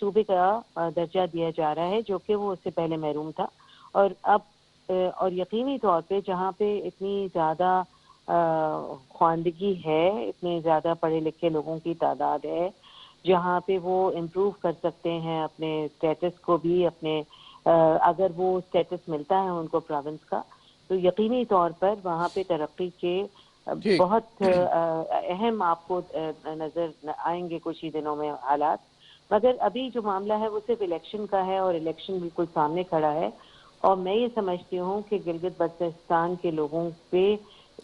صوبے کا درجہ دیا جا رہا ہے جو کہ وہ اس سے پہلے محروم تھا. اور اب اور یقینی طور پہ جہاں پہ اتنی زیادہ خواندگی ہے, اتنے زیادہ پڑھے لکھے لوگوں کی تعداد ہے, جہاں پہ وہ امپروو کر سکتے ہیں اپنے اسٹیٹس کو بھی, اپنے اگر وہ اسٹیٹس ملتا ہے ان کو پروونس کا, تو یقینی طور پر وہاں پہ ترقی کے بہت اہم آپ کو نظر آئیں گے کچھ ہی دنوں میں حالات. مگر ابھی جو معاملہ ہے وہ صرف الیکشن کا ہے اور الیکشن بالکل سامنے کھڑا ہے, اور میں یہ سمجھتی ہوں کہ گلگت بلتستان کے لوگوں پہ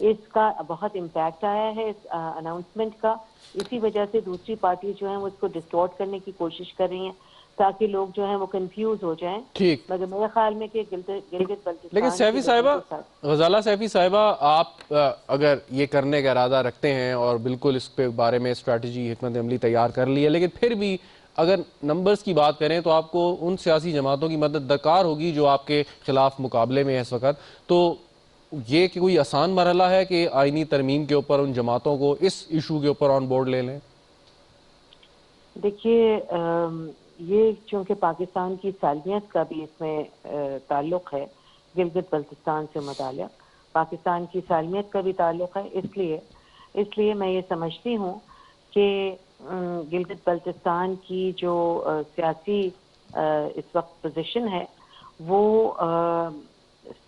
اس کا بہت امپیکٹ آیا ہے اس اناؤنسمنٹ کا. اسی وجہ سے دوسری پارٹی جو ہیں وہ اس کو ڈسٹورٹ کرنے کی کوشش کر رہی ہیں تاکہ لوگ جو ہیں وہ کنفیوز ہو جائیں. ٹھیک, مگر میرے خیال میں کہ گلگت بلتستان لیکن سیفی صاحبہ, غزالہ سیفی صاحبہ, آپ اگر یہ کرنے کا ارادہ رکھتے ہیں اور بالکل اس پہ بارے میں اسٹریٹجی حکمت عملی تیار کر لی ہے, لیکن پھر بھی اگر نمبرز کی بات کریں تو آپ کو ان سیاسی جماعتوں کی مدد درکار ہوگی جو آپ کے خلاف مقابلے میں اس وقت، تو یہ کہ کوئی آسان مرحلہ ہے کہ آئینی ترمیم کے اوپر ان جماعتوں کو اس ایشو کے اوپر آن بورڈ لے لیں؟ دیکھیے یہ چونکہ پاکستان کی سالمیت کا بھی اس میں تعلق ہے، گلگت بلتستان سے متعلق پاکستان کی سالمیت کا بھی تعلق ہے، اس لیے میں یہ سمجھتی ہوں کہ گلگت بلتستان کی جو سیاسی اس وقت پوزیشن ہے وہ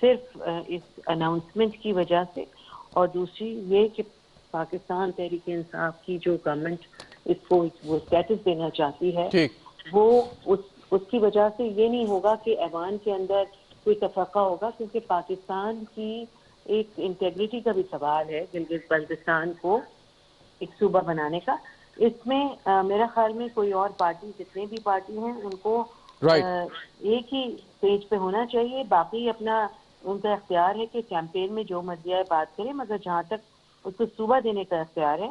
صرف اس اناؤنسمنٹ کی وجہ سے، اور دوسری یہ کہ پاکستان تحریک انصاف کی جو گورنمنٹ اس کو وہ اسٹیٹس دینا چاہتی ہے وہ اس کی وجہ سے یہ نہیں ہوگا کہ ایوان کے اندر کوئی تفرقہ ہوگا، کیونکہ پاکستان کی ایک انٹیگریٹی کا بھی سوال ہے گلگت بلتستان کو ایک صوبہ بنانے کا۔ اس میں میرا خیال میں کوئی اور پارٹی، جتنے بھی پارٹی ہیں ان کو ایک ہی پیج پہ ہونا چاہیے، باقی اپنا ان کا اختیار ہے کہ کیمپین میں جو مرضی آئے بات کریں، مگر جہاں تک اس کو صوبہ دینے کا اختیار ہے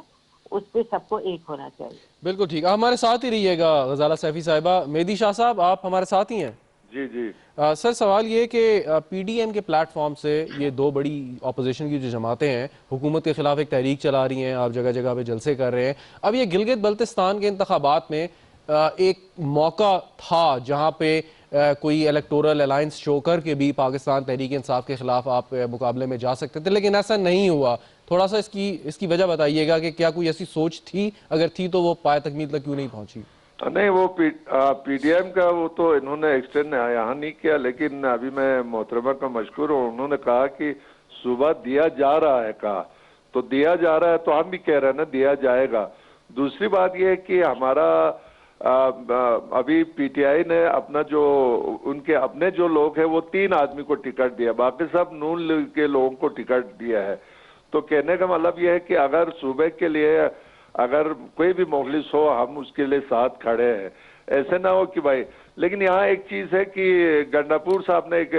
اس پہ سب کو ایک ہونا چاہیے۔ بالکل ٹھیک، آپ ہمارے ساتھ ہی رہیے گا غزالہ سیفی صاحبہ۔ مہدی شاہ صاحب آپ ہمارے ساتھ ہی ہیں؟ جی جی سر، سوال یہ کہ پی ڈی ایم کے پلیٹ فارم سے یہ دو بڑی اپوزیشن کی جو جماعتیں ہیں حکومت کے خلاف ایک تحریک چلا رہی ہیں، آپ جگہ جگہ پہ جلسے کر رہے ہیں۔ اب یہ گلگت بلتستان کے انتخابات میں ایک موقع تھا جہاں پہ کوئی الیکٹورل الائنس شو کر کے بھی پاکستان تحریک انصاف کے خلاف آپ مقابلے میں جا سکتے تھے، لیکن ایسا نہیں ہوا۔ تھوڑا سا اس کی وجہ بتائیے گا کہ کیا کوئی ایسی سوچ تھی؟ اگر تھی تو وہ پائے تکمیل تک کیوں نہیں پہنچی؟ نہیں، وہ پی ڈی ایم کا وہ تو انہوں نے ایکسٹینڈ یہاں نہیں کیا، لیکن ابھی میں محترمہ کا مشکور ہوں، انہوں نے کہا کہ صوبہ دیا جا رہا ہے، کہا تو دیا جا رہا ہے تو ہم بھی کہہ رہے ہیں نا دیا جائے گا۔ دوسری بات یہ ہے کہ ہمارا ابھی پی ٹی آئی نے اپنا جو ان کے اپنے جو لوگ ہیں وہ 3 آدمی کو ٹکٹ دیا، باقی سب نون لیگ کے لوگوں کو ٹکٹ دیا ہے۔ تو کہنے کا مطلب یہ ہے کہ اگر صوبے کے لیے اگر کوئی بھی مخلص ہو ہم اس کے لیے ساتھ کھڑے ہیں، ایسے نہ ہو کہ بھائی۔ لیکن یہاں ایک چیز ہے کہ گنڈاپور صاحب نے ایک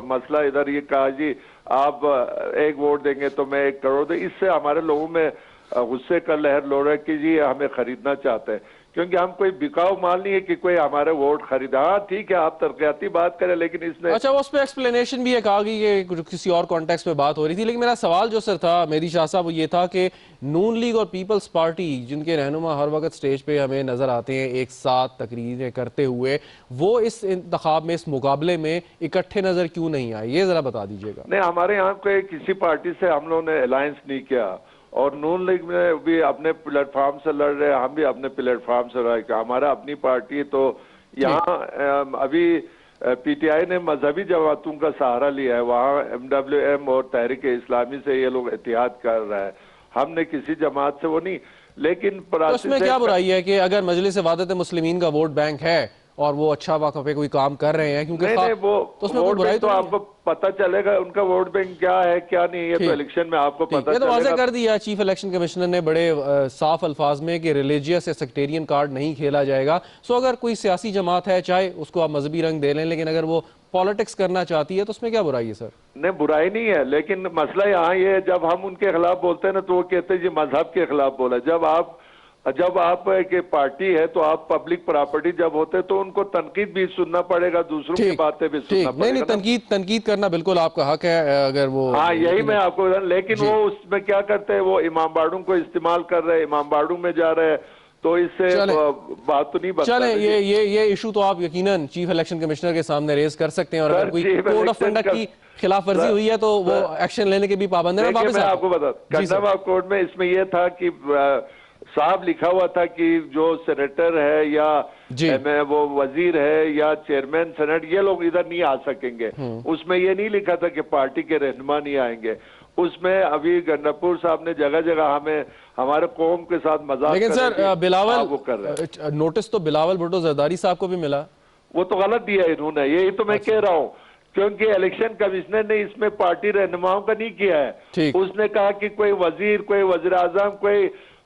مسئلہ ادھر یہ کہا جی آپ 1 ووٹ دیں گے تو میں 1 کروڑ دیں، اس سے ہمارے لوگوں میں غصے کا لہر لو رہا ہے کہ جی ہمیں خریدنا چاہتے ہیں، کیونکہ ہم کوئی بکاؤ مال نہیں ہے کہ کوئی ہمارے ووٹ خریدا۔ ہاں ٹھیک ہے آپ ترقیاتی بات کریں، لیکن اس نے اچھا اس پہ ایکسپلینیشن بھی ایک آ گئی کہ کسی اور کانٹیکس پہ بات ہو رہی تھی، لیکن میرا سوال جو سر تھا مہدی شاہ صاحب وہ یہ تھا کہ نون لیگ اور پیپلز پارٹی جن کے رہنما ہر وقت سٹیج پہ ہمیں نظر آتے ہیں ایک ساتھ تقریریں کرتے ہوئے، وہ اس انتخاب میں اس مقابلے میں اکٹھے نظر کیوں نہیں آئے؟ یہ ذرا بتا دیجیے گا۔ نہیں، ہمارے یہاں کوئی کسی پارٹی سے ہم لوگوں نے الائنس نہیں کیا، اور نون لیگ میں بھی اپنے پلیٹ فارم سے لڑ رہے ہیں، ہم بھی اپنے پلیٹ فارم سے لڑ رہے ہیں، ہمارا اپنی پارٹی۔ تو یہاں ابھی پی ٹی آئی نے مذہبی جماعتوں کا سہارا لیا ہے، وہاں ایم ڈبلیو ایم اور تحریک اسلامی سے یہ لوگ اتحاد کر رہا ہے، ہم نے کسی جماعت سے وہ نہیں۔ لیکن اس میں کیا برائی ہے کہ اگر مجلس وحدت مسلمین کا ووٹ بینک ہے اور وہ اچھا وہاں پہ کوئی کام کر رہے ہیں، کیونکہ ووٹ بینک تو آپ کو پتہ چلے گا ان کا ووٹ بینک کیا ہے کیا نہیں، یہ تو الیکشن میں آپ کو پتہ چلے گا۔ یہ تو واضح کر دیا چیف الیکشن کمشنر نے بڑے صاف الفاظ میں کہ ریلیجیس یا سیکٹیرین کارڈ نہیں کھیلا جائے گا۔ سو اگر کوئی سیاسی جماعت ہے چاہے اس کو آپ مذہبی رنگ دے لیں، لیکن اگر وہ پالیٹکس کرنا چاہتی ہے تو اس میں کیا برائی ہے سر؟ نہیں، برائی نہیں ہے، لیکن مسئلہ یہاں یہ ہے جب ہم ان کے خلاف بولتے ہیں نا تو وہ کہتے ہیں جی مذہب کے خلاف بولا۔ جب آپ ایک پارٹی ہے تو آپ پبلک پراپرٹی جب ہوتے تو ان کو تنقید بھی سننا پڑے گا، دوسروں کی باتیں بھی سننا پڑے گا۔ نہیں، تنقید کرنا بالکل آپ کا حق ہے اگر وہ، ہاں یہی میں آپ کو، لیکن وہ اس میں کیا کرتے ہیں، وہ امام باڑوں کو استعمال کر رہے ہیں، امام باڑوں میں جا رہے ہیں، تو اس سے بات تو نہیں بنتا۔ چلیں یہ ایشو تو آپ یقیناً چیف الیکشن کمشنر کے سامنے ریز کر سکتے ہیں، اور اگر کوئی کوڈ آف کنڈکٹ کی خلاف ورزی ہوئی ہے تو وہ ایکشن لینے کے بھی پابند ہیں۔ میں آپ کو بتا کنڈم آف کورٹ میں اس میں یہ تھا کہ صاحب لکھا ہوا تھا کہ جو سینیٹر ہے یا وہ وزیر ہے یا چیئرمین سینٹ یہ لوگ ادھر نہیں آ سکیں گے، اس میں یہ نہیں لکھا تھا کہ پارٹی کے رہنما نہیں آئیں گے۔ اس میں ابھی گنڈاپور صاحب نے جگہ جگہ ہمیں ہمارے قوم کے ساتھ مذاق، لیکن سر بلاول نوٹس تو بلاول بھٹو زرداری صاحب کو بھی ملا، وہ تو غلط دیا انہوں نے، یہی تو میں کہہ رہا ہوں، کیونکہ الیکشن کمشنر نے اس میں پارٹی رہنماؤں کا نہیں کیا ہے۔ اس نے کہا کہ کوئی وزیر، کوئی وزیر اعظم، کوئی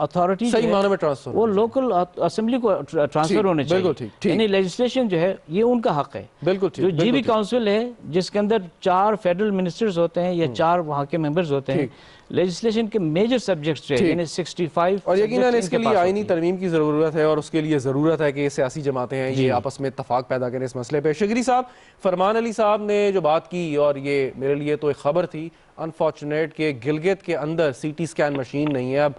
اتھارٹی صحیح معنی میں ٹرانسفر وہ لوکل اسمبلی کو ٹرانسفر ہونے چاہیے، یعنی لیجسلیشن جو ہے یہ ان کا حق ہے. بالکل ٹھیک. جو جی بی کاؤنسل ہے جس کے اندر 4 فیڈرل منسٹرز ہوتے ہیں یا 4 وہاں کے ممبرز ہوتے ہیں، لیجسلیشن کے میجر سبجیکٹس جو ہے یعنی 65 اور یقیناً اس کے لیے آئینی ترمیم کی ضرورت ہے اور اس کے لیے ضرورت ہے کہ سیاسی جماعتیں ہیں یہ آپس میں اتفاق پیدا کریں اس مسئلے پہ. شگری صاحب، فرمان علی صاحب نے جو بات کی اور یہ میرے لیے تو ایک خبر تھی انفارچونیٹ کہ گلگت کے اندر سی ٹی اسکین مشین نہیں ہے. اب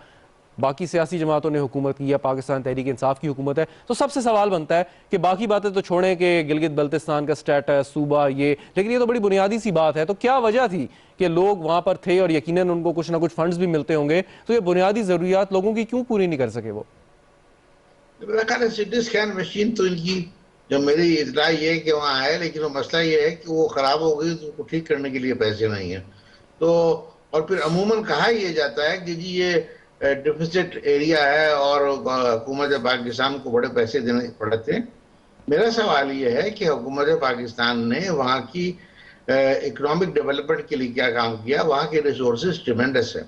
باقی سیاسی جماعتوں نے حکومت کی ہے، پاکستان تحریک انصاف کی حکومت ہے، تو سب سے سوال بنتا ہے کہ باقی باتیں تو چھوڑیں کہ گلگت بلتستان کا سٹیٹس صوبہ یہ، لیکن یہ تو بڑی بنیادی سی بات ہے. تو کیا وجہ تھی کہ لوگ وہاں پر تھے اور یقیناً ان کو کچھ نہ کچھ فنڈز بھی ملتے ہوں گے، تو یہ بنیادی ضروریات لوگوں کی کیوں پوری نہیں کر سکے؟ وہ میرا خیال ہے سی ٹی اسکین مشین تو ان کی جو میری اطلاع یہ ہے کہ وہاں ہے، لیکن وہ مسئلہ یہ ہے کہ وہ خراب ہو گئی تو اس کو ٹھیک کرنے کے لیے پیسے نہیں ہیں. تو اور پھر عموماً کہا یہ جاتا ہے کہ جی یہ ڈیفیسٹ ایریا ہے اور حکومت پاکستان کو بڑے پیسے دینے پڑتے ہیں. میرا سوال یہ ہے کہ حکومت پاکستان نے وہاں کی اکنامک ڈیولپمنٹ کے لیے کیا کام کیا؟ وہاں کے ریسورسز ٹریمنڈس ہیں.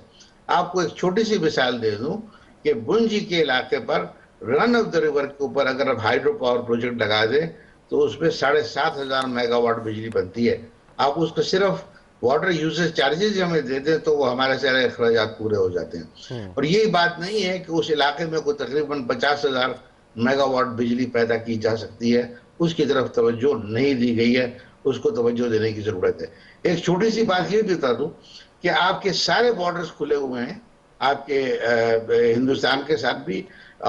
آپ کو ایک چھوٹی سی مثال دے دوں کہ بنجی کے علاقے پر رن آف دا ریور کے اوپر اگر آپ ہائیڈرو پاور پروجیکٹ لگا دیں تو اس میں 7,500 میگا واٹ بجلی بنتی ہے. آپ اس کو صرف واٹر یوزز چارجز ہمیں دے دیں تو وہ ہمارے سارے اخراجات پورے ہو جاتے ہیں. اور یہی بات نہیں ہے کہ اس علاقے میں کوئی تقریباً 50,000 میگا واٹ بجلی پیدا کی جا سکتی ہے. اس کی طرف توجہ نہیں دی گئی ہے، اس کو توجہ دینے کی ضرورت ہے. ایک چھوٹی سی بات یہ بھی بتا دوں کہ آپ کے سارے بارڈرز کھلے ہوئے ہیں، آپ کے ہندوستان کے ساتھ بھی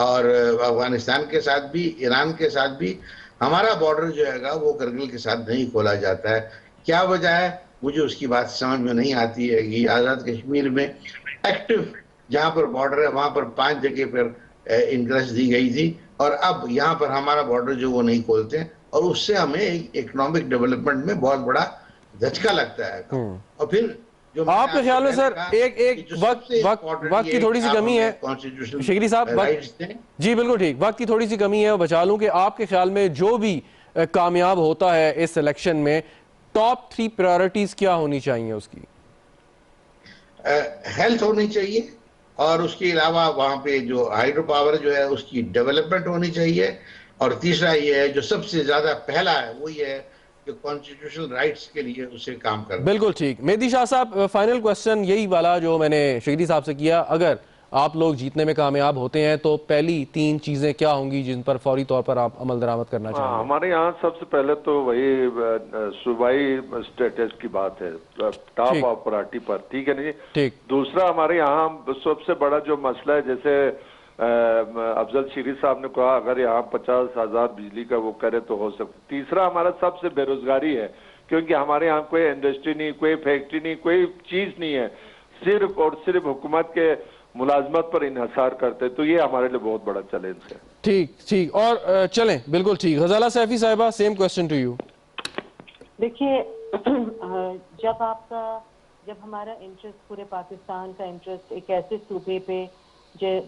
اور افغانستان کے ساتھ بھی، ایران کے ساتھ بھی. ہمارا بارڈر جو ہے گا وہ کرگل کے ساتھ نہیں کھولا جاتا ہے. کیا وجہ ہے؟ مجھے اس کی بات سمجھ میں نہیں آتی ہے. کہ آزاد کشمیر میں ایکٹیو جہاں پر بارڈر ہے وہاں پر 5 جگہ پر انکریج دی گئی تھی اور اب یہاں پر ہمارا بارڈر جو وہ نہیں کھولتے ہیں اور اس سے ہمیں اکنامک ڈیولپمنٹ میں بہت بڑا دھچکا لگتا ہے. اور پھر آپ کے خیال میں سر ایک وقت کی تھوڑی سی کمی ہے شگری صاحب، جی بالکل ٹھیک، وقت کی تھوڑی سی کمی ہے، بچا لوں کہ آپ کے خیال میں جو بھی کامیاب ہوتا ہے اس الیکشن میں ٹاپ 3 پرائیورٹیز کیا ہونی چاہیے؟ اس کی ہیلتھ ہونی چاہیے اور اس کے علاوہ وہاں پہ جو ہائیڈرو پاور جو ہے اس کی ڈیولپمنٹ ہونی چاہیے. اور تیسرا یہ ہے جو سب سے زیادہ پہلا ہے وہ یہ ہے کہ کانسٹیٹیوشنل رائٹس کے لیے اسے کام کرنا. بالکل ٹھیک. مہدی شاہ صاحب، فائنل کوسچن یہی والا جو میں نے شگری صاحب سے کیا، اگر آپ لوگ جیتنے میں کامیاب ہوتے ہیں تو پہلی 3 چیزیں کیا ہوں گی جن پر فوری طور پر آپ عمل درآمد کرنا چاہیں گے؟ ہمارے یہاں سب سے پہلے تو وہی صوبائی اسٹیٹس کی بات ہے، ٹاپ آف پرائرٹی پر، ٹھیک ہے نا جی؟ ٹھیک. دوسرا ہمارے یہاں سب سے بڑا جو مسئلہ ہے، جیسے افضل شیری صاحب نے کہا اگر یہاں 50,000 بجلی کا وہ کرے تو ہو سکتا. تیسرا ہمارا سب سے بے روزگاری ہے، کیونکہ ہمارے یہاں کوئی انڈسٹری نہیں، کوئی فیکٹری نہیں، کوئی چیز نہیں ہے، صرف اور صرف حکومت کے ملازمت پر انحصار کرتے. تو یہ ہمارے لیے بہت بڑا چیلنج ہے. ٹھیک. اور چلیں بالکل ٹھیک. غزالہ سیفی صاحبہ، سیم کوسچن ٹو یو. دیکھیے، جب ہمارا انٹرسٹ پورے پاکستان کا انٹرسٹ ایک ایسے صوبے پہ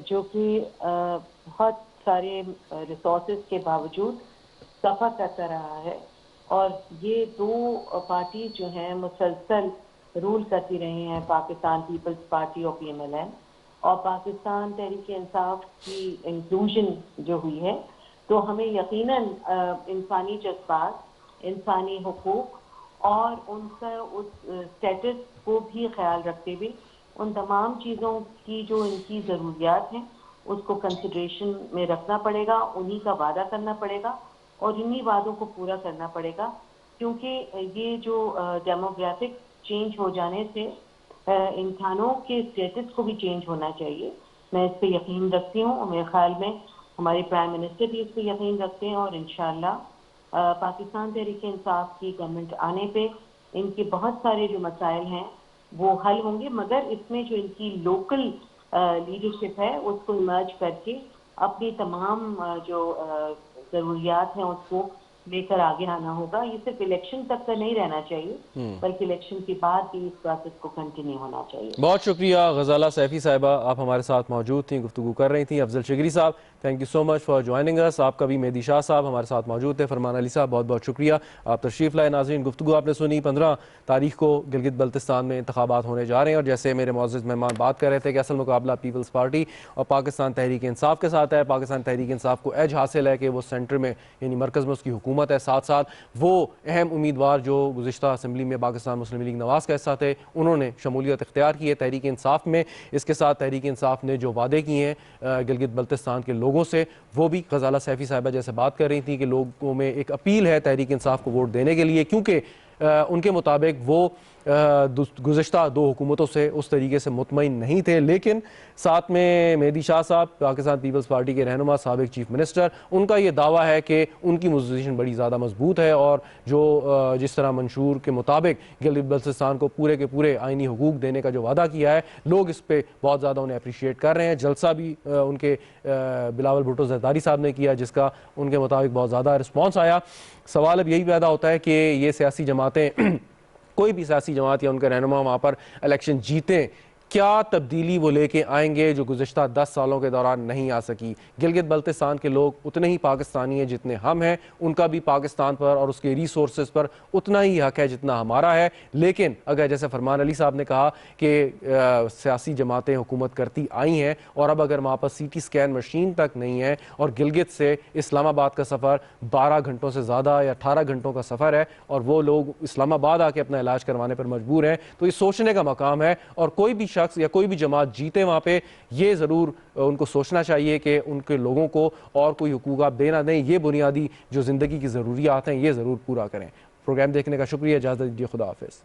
جو کہ بہت سارے ریسورسز کے باوجود سفر کرتا رہا ہے اور یہ 2 پارٹیز جو ہیں مسلسل رول کرتی رہی ہیں، پاکستان پیپلز پارٹی اور PMLN، اور پاکستان تحریک انصاف کی انکلوژن جو ہوئی ہے، تو ہمیں یقیناً انسانی جذبات، انسانی حقوق اور ان کا اس اسٹیٹس کو بھی خیال رکھتے ہوئے ان تمام چیزوں کی جو ان کی ضروریات ہیں اس کو کنسیڈریشن میں رکھنا پڑے گا، انہی کا وعدہ کرنا پڑے گا اور انہی وعدوں کو پورا کرنا پڑے گا. کیونکہ یہ جو ڈیموگرافک چینج ہو جانے سے انسانوں کے اسٹیٹس کو بھی چینج ہونا چاہیے. میں اس پہ یقین رکھتی ہوں اور میرے خیال میں ہمارے پرائم منسٹر بھی اس پہ یقین رکھتے ہیں اور انشاءاللہ پاکستان تحریک انصاف کی گورنمنٹ آنے پہ ان کے بہت سارے جو مسائل ہیں وہ حل ہوں گے، مگر اس میں جو ان کی لوکل لیڈرشپ ہے اس کو ایمرج کر کے اپنی تمام جو ضروریات ہیں اس کو لے کر آگے آنا ہوگا. یہ صرف الیکشن تک کا نہیں رہنا چاہیے بلکہ الیکشن کے بعد بھی اس پروسیس کو کنٹینیو ہونا چاہیے. بہت شکریہ غزالہ سیفی صاحبہ، آپ ہمارے ساتھ موجود تھیں، گفتگو کر رہی تھیں. Afzal Shigri sahab thank you so much for joining us. آپ کا بھی مہدی شاہ صاحب ہمارے ساتھ موجود تھے. فرمان علی صاحب بہت بہت شکریہ، آپ تشریف لائے. ناظرین گفتگو آپ نے سنی. 15 تاریخ کو گلگت بلتستان میں انتخابات ہونے جا رہے ہیں، اور جیسے میرے معزز مہمان بات کر رہے تھے کہ اصل مقابلہ پیپلز پارٹی اور پاکستان تحریک انصاف کے ساتھ ہے. پاکستان تحریک انصاف کو ایج حاصل ہے کہ وہ سینٹر میں یعنی مرکز میں اس کی حکومت ہے. ساتھ ساتھ وہ اہم امیدوار جو گزشتہ اسمبلی میں پاکستان مسلم لیگ نواز کا حصہ تھے انہوں نے شمولیت اختیار کی ہے تحریک انصاف میں. اس کے ساتھ تحریک انصاف نے جو وعدے کیے ہیں گلگت بلتستان کے لوگوں سے وہ بھی غزالہ سیفی صاحبہ جیسے بات کر رہی تھی کہ لوگوں میں ایک اپیل ہے تحریک انصاف کو ووٹ دینے کے لیے، کیونکہ ان کے مطابق وہ گزشتہ 2 حکومتوں سے اس طریقے سے مطمئن نہیں تھے. لیکن ساتھ میں مہدی شاہ صاحب پاکستان پیپلز پارٹی کے رہنما سابق چیف منسٹر، ان کا یہ دعویٰ ہے کہ ان کی پوزیشن بڑی زیادہ مضبوط ہے، اور جو جس طرح منشور کے مطابق گلگت بلتستان کو پورے کے پورے آئینی حقوق دینے کا جو وعدہ کیا ہے لوگ اس پہ بہت زیادہ انہیں اپریشیٹ کر رہے ہیں. جلسہ بھی ان کے بلاول بھٹو زرداری صاحب نے کیا جس کا ان کے مطابق بہت زیادہ رسپانس آیا. سوال اب یہی پیدا ہوتا ہے کہ یہ سیاسی جماعتیں کوئی بھی سیاسی جماعت یا ان کے رہنما وہاں پر الیکشن جیتیں، کیا تبدیلی وہ لے کے آئیں گے جو گزشتہ 10 سالوں کے دوران نہیں آ سکی. گلگت بلتستان کے لوگ اتنے ہی پاکستانی ہیں جتنے ہم ہیں، ان کا بھی پاکستان پر اور اس کے ریسورسز پر اتنا ہی حق ہے جتنا ہمارا ہے. لیکن اگر جیسے فرمان علی صاحب نے کہا کہ سیاسی جماعتیں حکومت کرتی آئی ہیں اور اب اگر وہاں پر سی ٹی اسکین مشین تک نہیں ہے اور گلگت سے اسلام آباد کا سفر 12 گھنٹوں سے زیادہ یا 18 گھنٹوں کا سفر ہے اور وہ لوگ اسلام آباد آ کے اپنا علاج کروانے پر مجبور ہیں، تو یہ سوچنے کا مقام ہے. اور کوئی بھی شخص یا کوئی بھی جماعت جیتے وہاں پہ یہ ضرور ان کو سوچنا چاہیے کہ ان کے لوگوں کو اور کوئی حقوق آپ دے نہ دیں، یہ بنیادی جو زندگی کی ضروریات ہیں یہ ضرور پورا کریں. پروگرام دیکھنے کا شکریہ، اجازت دیجیے، خدا حافظ.